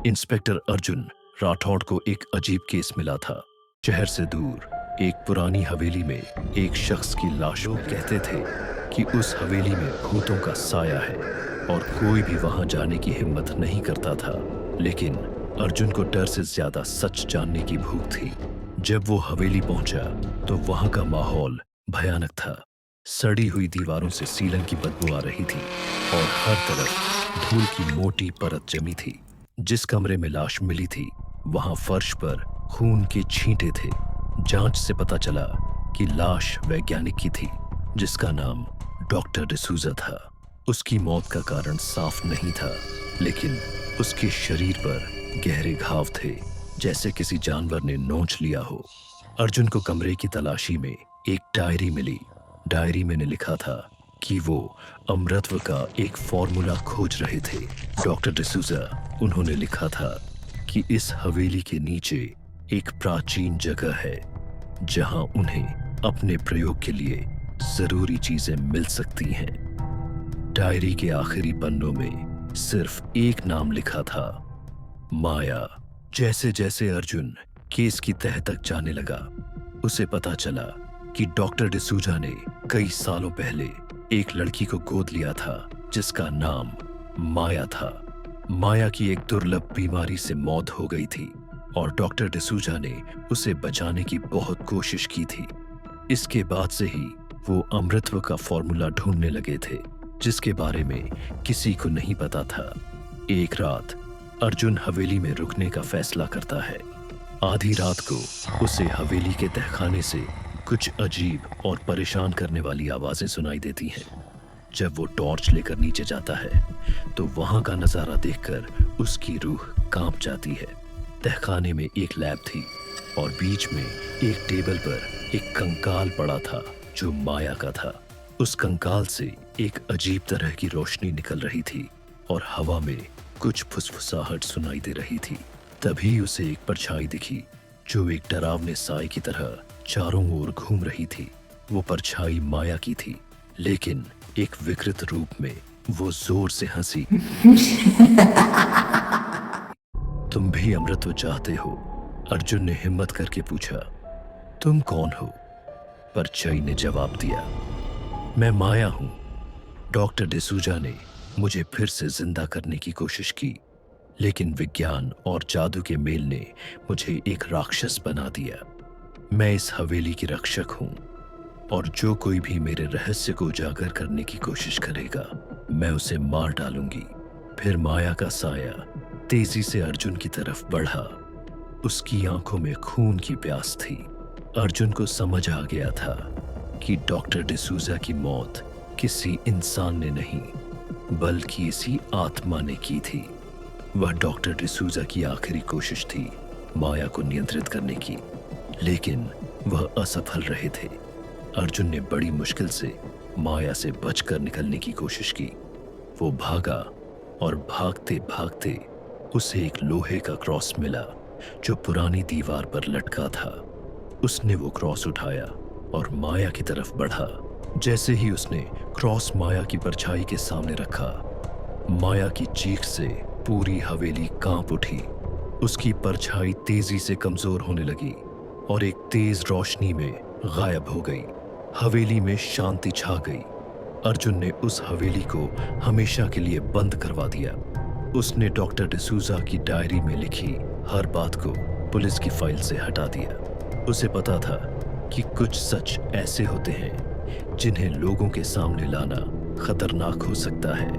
Inspector Arjun Rathore को एक अजीब केस मिला था। शहर से दूर एक पुरानी हवेली में एक शख्स की लाश। लोग कहते थे कि उस हवेली में भूतों का साया है और कोई भी वहां जाने की हिम्मत नहीं करता था। लेकिन अर्जुन को डर से ज्यादा सच जानने की भूख थी। जब वो हवेली पहुंचा तो वहां का माहौल भयानक था। सड़ी हुई दीवारों से सीलन की बदबू आ रही थी और हर तरफ धूल की मोटी परत जमी थी। जिस कमरे में लाश मिली थी वहां फर्श पर खून के छींटे थे। जांच से पता चला कि लाश वैज्ञानिक की थी जिसका नाम डॉक्टर डिसूजा था। उसकी मौत का कारण साफ नहीं था, लेकिन उसके शरीर पर गहरे घाव थे, जैसे किसी जानवर ने नोच लिया हो। अर्जुन को कमरे की तलाशी में एक डायरी मिली। डायरी में ने लिखा था कि वो अमृतत्व का एक फॉर्मूला खोज रहे थे। डॉक्टर डिसूजा, उन्होंने लिखा था कि इस हवेली के नीचे एक प्राचीन जगह है जहां उन्हें अपने प्रयोग के लिए जरूरी चीजें मिल सकती हैं। डायरी के आखिरी पन्नों में सिर्फ एक नाम लिखा था, माया। जैसे जैसे अर्जुन केस की तह तक जाने लगा, उसे पता चला कि डॉक्टर डिसूजा ने कई सालों पहले एक लड़की को गोद लिया था जिसका नाम माया था। माया की एक दुर्लभ बीमारी से मौत हो गई थी और डॉक्टर डिसूजा ने उसे बचाने की बहुत कोशिश की थी। इसके बाद से ही वो अमृतत्व का फॉर्मूला ढूंढने लगे थे जिसके बारे में किसी को नहीं पता था। एक रात अर्जुन हवेली में रुकने का फैसला करता है। आधी रात को उसे हवेली के तहखाने से कुछ अजीब और परेशान करने वाली आवाजें सुनाई देती हैं। जब वो टॉर्च लेकर नीचे जाता है तो वहां का नजारा देखकर उसकी रूह कांप जाती है। तहखाने में एक लैब थी और बीच में एक टेबल पर एक कंकाल पड़ा था जो माया का था। उस कंकाल से एक अजीब तरह की रोशनी निकल रही थी और हवा में कुछ फुसफुसाहट सुनाई दे रही थी। तभी उसे एक परछाई दिखी जो एक डरावने साए की तरह चारों ओर घूम रही थी। वो परछाई माया की थी, लेकिन एक विकृत रूप में। वो जोर से हंसी। तुम भी अमृतत्व चाहते हो? अर्जुन ने हिम्मत करके पूछा। तुम कौन हो? परछाई ने जवाब दिया, मैं माया हूं। डॉक्टर डिसूजा ने मुझे फिर से जिंदा करने की कोशिश की, लेकिन विज्ञान और जादू के मेल ने मुझे एक राक्षस बना दिया। मैं इस हवेली की रक्षक हूं और जो कोई भी मेरे रहस्य को उजागर करने की कोशिश करेगा मैं उसे मार डालूंगी। फिर माया का साया तेजी से अर्जुन की तरफ बढ़ा। उसकी आंखों में खून की प्यास थी। अर्जुन को समझ आ गया था कि डॉक्टर डिसूजा की मौत किसी इंसान ने नहीं बल्कि इसी आत्मा ने की थी। वह डॉक्टर डिसूजा की आखिरी कोशिश थी माया को नियंत्रित करने की, लेकिन वह असफल रहे थे। अर्जुन ने बड़ी मुश्किल से माया से बचकर निकलने की कोशिश की। वो भागा और भागते भागते उसे एक लोहे का क्रॉस मिला जो पुरानी दीवार पर लटका था। उसने वो क्रॉस उठाया और माया की तरफ बढ़ा। जैसे ही उसने क्रॉस माया की परछाई के सामने रखा, माया की चीख से पूरी हवेली कांप उठी। उसकी परछाई तेजी से कमजोर होने लगी और एक तेज रोशनी में गायब हो गई। हवेली में शांति छा गई। अर्जुन ने उस हवेली को हमेशा के लिए बंद करवा दिया। उसने डॉक्टर डिसूजा की डायरी में लिखी हर बात को पुलिस की फाइल से हटा दिया। उसे पता था कि कुछ सच ऐसे होते हैं जिन्हें लोगों के सामने लाना खतरनाक हो सकता है।